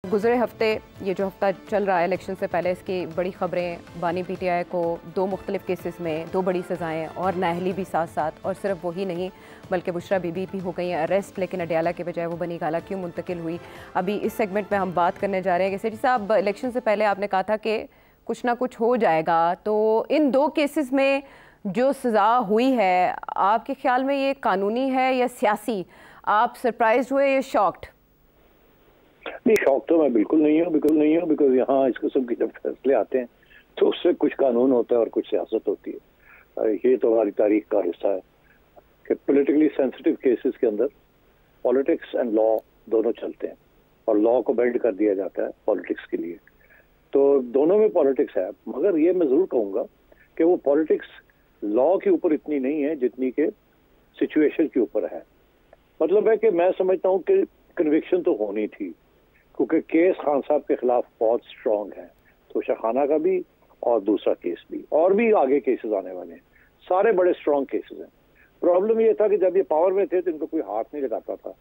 गुज़रे हफ्ते ये जो हफ्ता चल रहा है इलेक्शन से पहले, इसकी बड़ी ख़बरें, बानी पीटीआई को 2 मुख्तलिफ केसेस में 2 बड़ी सज़ाएं और नाअहली भी साथ साथ, और सिर्फ वही नहीं बल्कि बुशरा बीबी भी हो गई हैं अरेस्ट, लेकिन अडियाला के बजाय वो बनी गाला क्यों मुंतकिल हुई। अभी इस सेगमेंट में हम बात करने जा रहे हैं कि सेठी साहब, इलेक्शन से पहले आपने कहा था कि कुछ ना कुछ हो जाएगा, तो इन 2 केसेस में जो सज़ा हुई है आपके ख्याल में ये कानूनी है या सियासी? आप सरप्राइज हुए या शॉक्ड? नहीं, शौक तो मैं बिल्कुल नहीं हूँ, बिकॉज यहाँ इस किस्म के जब फैसले आते हैं तो उससे कुछ कानून होता है और कुछ सियासत होती है। ये तो हमारी तारीख का हिस्सा है कि पॉलिटिकली सेंसिटिव केसेस के अंदर पॉलिटिक्स एंड लॉ दोनों चलते हैं और लॉ को बेंड कर दिया जाता है पॉलिटिक्स के लिए। तो दोनों में पॉलिटिक्स है, मगर ये मैं जरूर कहूँगा कि वो पॉलिटिक्स लॉ के ऊपर इतनी नहीं है जितनी के सिचुएशन के ऊपर है। मतलब है कि मैं समझता हूँ कि कन्विक्शन तो होनी थी, क्योंकि केस खान साहब के खिलाफ बहुत स्ट्रांग है, तो शाखाना का भी और दूसरा केस भी, और भी आगे केसेस आने वाले हैं, सारे बड़े स्ट्रांग केसेस हैं। प्रॉब्लम ये था कि जब ये पावर में थे तो इनको कोई हाथ नहीं लगाता था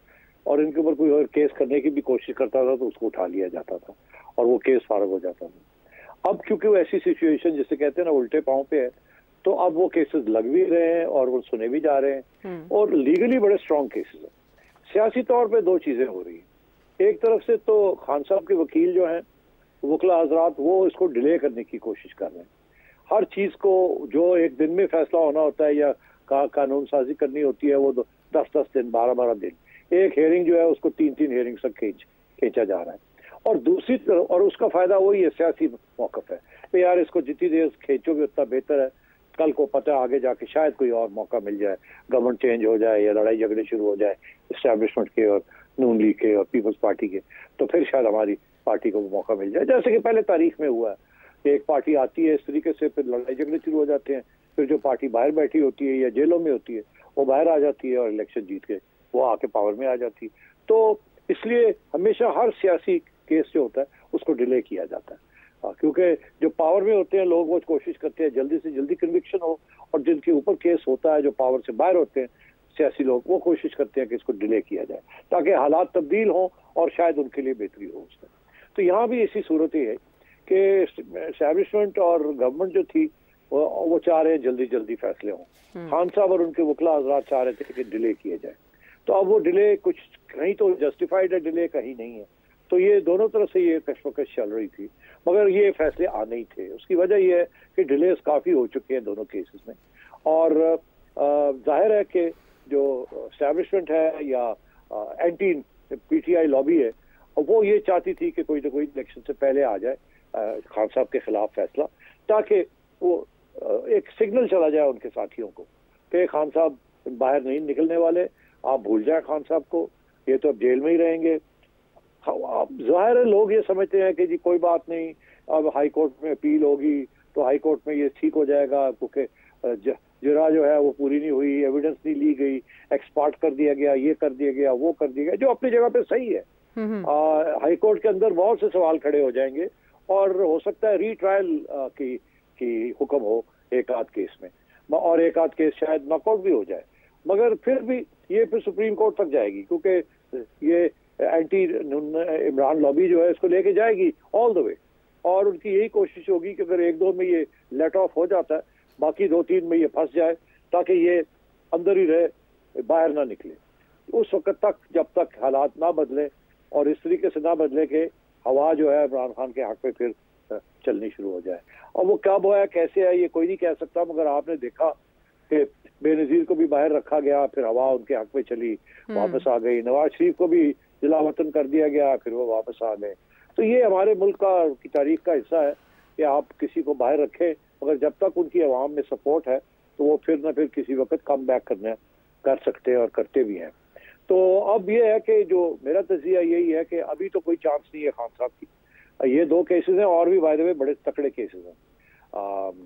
और इनके ऊपर कोई और केस करने की भी कोशिश करता था तो उसको उठा लिया जाता था और वो केस फारग हो जाता था। अब क्योंकि वो ऐसी सिचुएशन जिसे कहते हैं ना उल्टे पांव पे है, तो अब वो केसेस लग भी रहे हैं और वो सुने भी जा रहे हैं और लीगली बड़े स्ट्रांग केसेस हैं। सियासी तौर पर 2 चीजें हो रही हैं। एक तरफ से तो खान साहब के वकील जो हैं, वकला हजरात, वो इसको डिले करने की कोशिश कर रहे हैं। हर चीज को जो एक दिन में फैसला होना होता है या कानून साजी करनी होती है, वो 10-10 दिन, 12-12 दिन, एक हेयरिंग जो है उसको 3-3 हेयरिंग तक खींचा जा रहा है। और दूसरी तरफ, और उसका फायदा वही है, सियासी मौकफ है कि यार इसको जितनी देर खींचोगे उतना बेहतर है, कल को पता है आगे जाके शायद कोई और मौका मिल जाए, गवर्नमेंट चेंज हो जाए या लड़ाई झगड़े शुरू हो जाए इस्टेब्लिशमेंट के और नून लीग के और पीपल्स पार्टी के, तो फिर शायद हमारी पार्टी को मौका मिल जाए, जैसे कि पहले तारीख में हुआ है कि एक पार्टी आती है इस तरीके से, फिर लड़ाई झगड़े शुरू हो जाते हैं, फिर जो पार्टी बाहर बैठी होती है या जेलों में होती है वो बाहर आ जाती है और इलेक्शन जीत के वो आके पावर में आ जाती है। तो इसलिए हमेशा हर सियासी केस जो होता है उसको डिले किया जाता है, क्योंकि जो पावर में होते हैं लोग वो कोशिश करते हैं जल्दी से जल्दी कन्विक्शन हो, और जिनके ऊपर केस होता है जो पावर से बाहर होते हैं सियासी लोग, वो कोशिश करते हैं कि इसको डिले किया जाए ताकि हालात तब्दील हो और शायद उनके लिए बेहतरी हो उसमें। तो यहाँ भी ऐसी सूरत ही है कि एस्टैब्लिशमेंट और गवर्नमेंट जो थी वो चाह रहे हैं जल्दी जल्दी फैसले हों। खान साहब और उनके वकला हजरात चाह रहे थे कि डिले किए जाए, तो अब वो डिले कुछ कहीं तो जस्टिफाइड है, डिले कहीं नहीं है। तो ये दोनों तरफ से ये कशमकश चल रही थी, मगर ये फैसले आने ही थे। उसकी वजह यह है कि डिलेस काफी हो चुके हैं दोनों केसेस में, और जाहिर है कि जो एस्टैब्लिशमेंट है या एंटी पीटीआई लॉबी है, वो ये चाहती थी कि कोई ना कोई इलेक्शन से पहले आ जाए खान साहब के खिलाफ फैसला, ताकि वो एक सिग्नल चला जाए उनके साथियों को कि खान साहब बाहर नहीं निकलने वाले, आप भूल जाए खान साहब को, ये तो अब जेल में ही रहेंगे। जाहिर है लोग ये समझते हैं कि जी कोई बात नहीं, अब हाई कोर्ट में अपील होगी तो हाई कोर्ट में ये ठीक हो जाएगा, क्योंकि जरा जो है वो पूरी नहीं हुई, एविडेंस नहीं ली गई, एक्सपर्ट कर दिया गया, ये कर दिया गया, वो कर दिया गया, जो अपनी जगह पे सही है। हाई कोर्ट के अंदर बहुत से सवाल खड़े हो जाएंगे और हो सकता है रीट्रायल की हुक्म हो एक आध केस में, और एक आध केस शायद नॉकआउट भी हो जाए, मगर फिर भी ये फिर सुप्रीम कोर्ट तक जाएगी, क्योंकि ये एंटी इमरान लॉबी जो है इसको लेके जाएगी ऑल द वे, और उनकी यही कोशिश होगी कि अगर 1-2 में ये लेट ऑफ हो जाता है, बाकी 2-3 में ये फंस जाए, ताकि ये अंदर ही रहे, बाहर ना निकले उस वक्त तक, जब तक हालात ना बदले और इस तरीके से ना बदले कि हवा जो है इमरान खान के हक पे फिर चलनी शुरू हो जाए। और वो कब हुआ है, कैसे है, ये कोई नहीं कह सकता, मगर आपने देखा कि बेनजीर को भी बाहर रखा गया, फिर हवा उनके हक पे चली, वापस आ गई। नवाज शरीफ को भी जिला वतन कर दिया गया, फिर वो वापस आ गए। तो ये हमारे मुल्क की तारीख का हिस्सा है कि आप किसी को बाहर रखें, मगर जब तक उनकी आवाम में सपोर्ट है तो वो फिर ना फिर किसी वक्त कम बैक कर सकते हैं और करते भी हैं। तो अब ये है कि जो मेरा तजिया यही है कि अभी तो कोई चांस नहीं है खान साहब की। ये 2 केसेस हैं, और भी बाय द वे बड़े तकड़े केसेस हैं।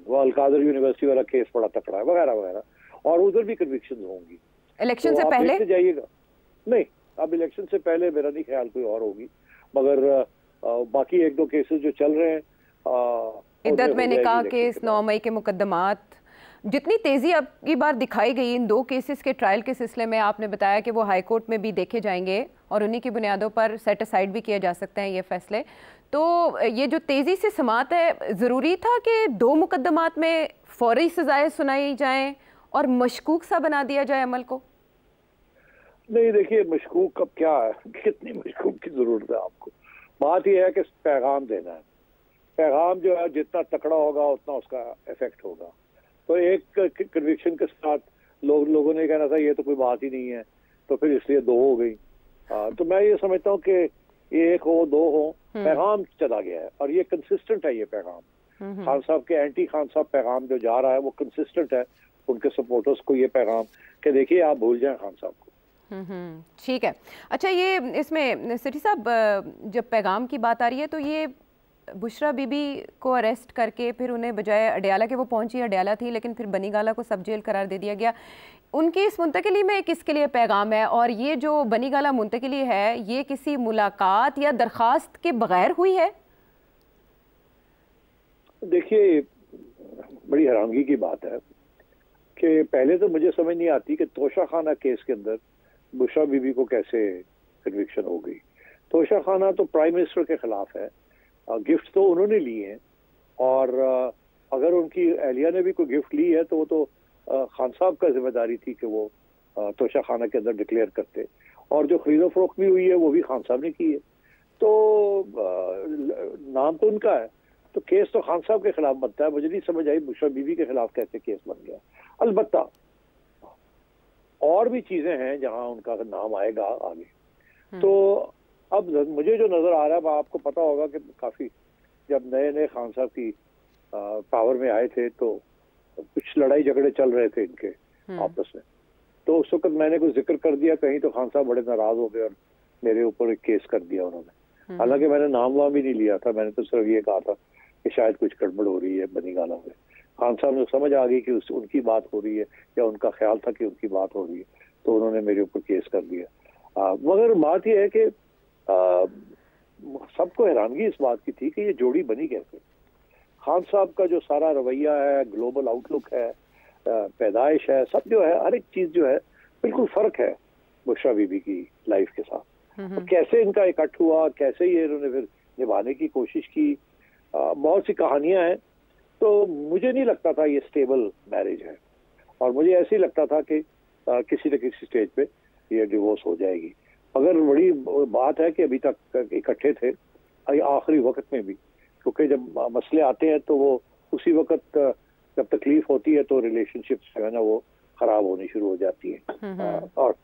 वो अलकादर यूनिवर्सिटी वाला केस बड़ा तकड़ा है, वगैरह वगैरह, और उधर भी कन्विक्शन होंगी। इलेक्शन से पहले जाइएगा, नहीं अब इलेक्शन से पहले मेरा नहीं ख्याल कोई और होगी, मगर बाकी 1-2 केसेस जो चल रहे हैं, इद्दत में निकाह केस, 9 मई के मुकदमात, जितनी तेज़ी अब की बार दिखाई गई इन 2 केसेस के ट्रायल के सिलसिले में, आपने बताया कि वो हाई कोर्ट में भी देखे जाएंगे और उन्हीं की बुनियादों पर सेट असाइड भी किए जा सकते हैं ये फैसले। तो ये जो तेज़ी से समाअत है, ज़रूरी था कि 2 मुकदमात में फौरी सजाएं सुनाई जाएं और मशकूक सा बना दिया जाए अमल को? नहीं, देखिए मशकूक अब क्या है, कितनी मशकूक की जरूरत है आपको। बात यह है कि पैगाम देना है। पैगाम जो है जितना तकड़ा होगा उतना उसका इफेक्ट होगा। तो एक कन्विक्शन के साथ लोगों ने कहना था ये तो कोई बात ही नहीं है, तो फिर इसलिए 2 हो गई। तो मैं ये समझता हूँ कि ये 1 हो 2 हो, पैगाम चला गया है और ये कंसिस्टेंट है। ये पैगाम खान साहब के एंटी खान साहब पैगाम जो जा रहा है वो कंसिस्टेंट है उनके सपोर्टर्स को। ये पैगाम कि देखिए आप भूल जाएं खान साहब को। ठीक है। अच्छा, ये इसमें सेठी साहब जब पैगाम की बात आ रही है तो ये बुशरा बीबी को अरेस्ट करके फिर उन्हें बजाय अडयाला के, वो पहुंची अडयाला थी लेकिन फिर बनीगाला को सब जेल करार दे दिया गया, उनकी इस मुंतकिली में किसके लिए पैगाम है? और ये जो बनीगाला मुंतकिली है ये किसी मुलाकात या दरख्वास्त के बगैर हुई है? देखिए, बड़ी हैरानगी की बात है कि पहले तो मुझे समझ नहीं आती कि तोशा खाना केस के अंदर बुशरा बीबी को कैसे कन्विक्शन हो गई। तोशा खाना तो प्राइम मिनिस्टर के खिलाफ है, गिफ्ट तो उन्होंने लिए हैं और अगर उनकी एहलिया ने भी कोई गिफ्ट ली है तो वो तो खान साहब का जिम्मेदारी थी कि वो तोशा खाना के अंदर डिक्लेयर करते, और जो खरीदो फरोख्त भी हुई है वो भी खान साहब ने की है। तो नाम तो उनका है, तो केस तो खान साहब के खिलाफ बनता है। मुझे नहीं समझ आई बुशरा बीबी के खिलाफ कैसे केस बन गया। अलबत्ता और भी चीजें हैं जहां उनका नाम आएगा आगे। तो अब मुझे जो नजर आ रहा है, आपको पता होगा कि काफी जब नए नए खान साहब की पावर में आए थे तो कुछ लड़ाई झगड़े चल रहे थे इनके आपस में। तो उस वक्त मैंने कुछ जिक्र कर दिया कहीं, तो खान साहब बड़े नाराज हो गए और मेरे ऊपर एक केस कर दिया उन्होंने। हालांकि मैंने नाम वाम भी नहीं लिया था, मैंने तो सिर्फ ये कहा था कि शायद कुछ गड़बड़ हो रही है बनीगाला में। खान साहब ने समझ आ गई कि उनकी बात हो रही है या उनका ख्याल था कि उनकी बात हो रही है, तो उन्होंने मेरे ऊपर केस कर दिया। मगर बात यह है कि सबको हैरानगी इस बात की थी कि ये जोड़ी बनी कैसे। खान साहब का जो सारा रवैया है, ग्लोबल आउटलुक है, पैदाइश है, सब जो है, हर एक चीज जो है बिल्कुल फर्क है बुशरा बीबी की लाइफ के साथ। तो कैसे इनका इकट्ठ हुआ, कैसे ये इन्होंने फिर निभाने की कोशिश की, बहुत सी कहानियां हैं। तो मुझे नहीं लगता था ये स्टेबल मैरिज है, और मुझे ऐसे ही लगता था कि किसी न किसी स्टेज पे ये डिवोर्स हो जाएगी। मगर बड़ी बात है कि अभी तक इकट्ठे थे आखिरी वक्त में भी, क्योंकि जब मसले आते हैं तो वो उसी वक्त जब तकलीफ होती है तो रिलेशनशिप जो है ना वो खराब होनी शुरू हो जाती है और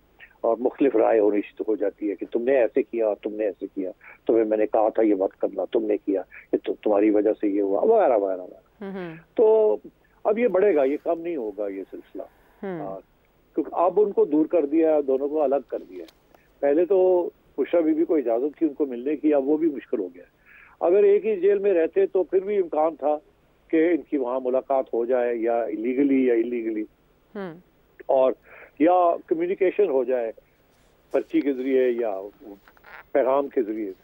मुख्तलिफ राय होनी शुरू हो जाती है कि तुमने ऐसे किया और तुमने ऐसे किया, तुम्हें मैंने कहा था ये मत करना, तुमने किया, ये तुम्हारी वजह से ये हुआ, वगैरह वगैरह। तो अब ये बढ़ेगा, ये कम नहीं होगा ये सिलसिला, क्योंकि अब उनको दूर कर दिया, दोनों को अलग कर दिया। पहले तो बुशरा बीबी को इजाजत थी उनको मिलने की, अब वो भी मुश्किल हो गया। अगर एक ही जेल में रहते तो फिर भी इम्कान था कि इनकी वहां मुलाकात हो जाए, या लीगली या इलीगली, और या कम्युनिकेशन हो जाए पर्ची के जरिए या पैगाम के जरिए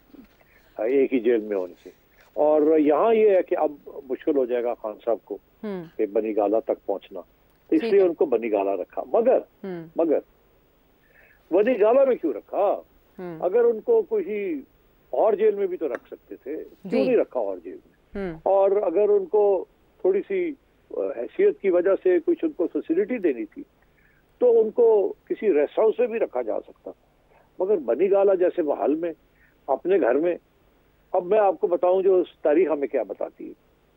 एक ही जेल में होने से। और यहाँ ये है कि अब मुश्किल हो जाएगा खान साहब को कि बनीगाला तक पहुंचना, तो इसलिए उनको बनीगाला रखा। मगर बनीगाला में क्यों रखा? अगर उनको किसी और जेल में भी तो रख सकते थे, क्यों नहीं रखा और जेल में? और अगर उनको थोड़ी सी हैसियत की वजह से कुछ उनको फैसिलिटी देनी थी तो उनको किसी रेस्ट हाउस में भी रखा जा सकता। मगर बनीगाला जैसे महल में, अपने घर में, अब मैं आपको बताऊं जो तारीख हमें क्या बताती है,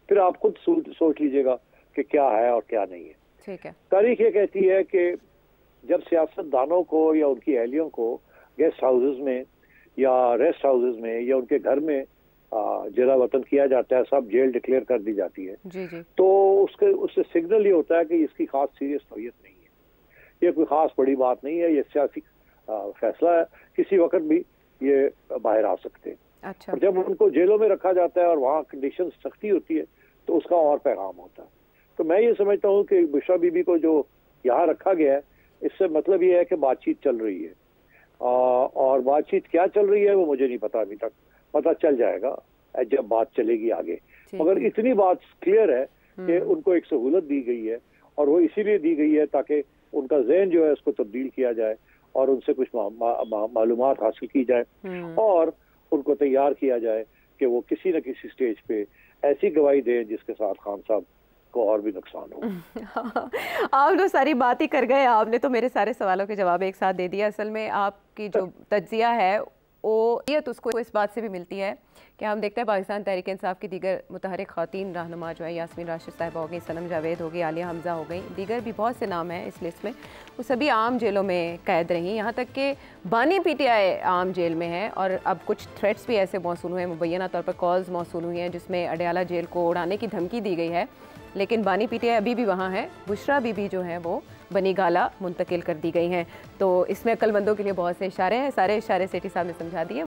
फिर आप खुद सोच लीजिएगा कि क्या है और क्या नहीं है। ठीक है। तारीख ये कहती है कि जब सियासतदानों को या उनकी अहलियों को गेस्ट हाउसेज में या रेस्ट हाउसेज में या उनके घर में जिला वतन किया जाता है, सब जेल डिक्लेयर कर दी जाती है, जी। तो उससे सिग्नल ये होता है कि इसकी खास सीरियस नौयत नहीं है, ये कोई खास बड़ी बात नहीं है, ये सियासी फैसला है, किसी वक्त भी ये बाहर आ सकते हैं। अच्छा। और जब उनको जेलों में रखा जाता है और वहाँ कंडीशन सख्ती होती है तो उसका और पैगाम होता है। तो मैं ये समझता हूँ कि बुशरा बीबी को जो यहाँ रखा गया है, इससे मतलब ये है कि बातचीत चल रही है, और बातचीत क्या चल रही है वो मुझे नहीं पता, अभी तक पता चल जाएगा जब बात चलेगी आगे। मगर इतनी बात क्लियर है कि उनको एक सहूलत दी गई है और वो इसीलिए दी गई है ताकि उनका जहन जो है उसको तब्दील किया जाए और उनसे कुछ मालूमात हासिल की जाए और उनको तैयार किया जाए कि वो किसी न किसी स्टेज पे ऐसी गवाही दें जिसके साथ खान साहब को और भी नुकसान हो। आप तो सारी बात ही कर गए, आपने तो मेरे सारे सवालों के जवाब एक साथ दे दिया। असल में आपकी जो तज्जिया है वो ये तो उसको इस बात से भी मिलती है कि हम देखते हैं पाकिस्तान तहरीक इंसाफ की दीगर मुतहरिक ख़वातीन रहनुमा जो है, यास्मीन राशिद साहिबा हो गई, सनम जावेद हो गई, आलिया हमज़ा हो गई, दीगर भी बहुत से नाम हैं इस लिस्ट में, वो सभी आम जेलों में कैद रही। यहाँ तक कि बानी पीटीआई आम जेल में है और अब कुछ थ्रेट्स भी ऐसे मौसूल हुए हैं, मुबैना तौर पर कॉल्स मौसूल हुई हैं जिसमें अडयाला जेल को उड़ाने की धमकी दी गई है, लेकिन बानी पीटीआई अभी भी वहाँ है। बुशरा बीबी जो है वो बनी गाला मुंतकिल कर दी गई हैं। तो इसमें अक्लमंदों के लिए बहुत से इशारे हैं, सारे इशारे सेठी साहब ने समझा दिए।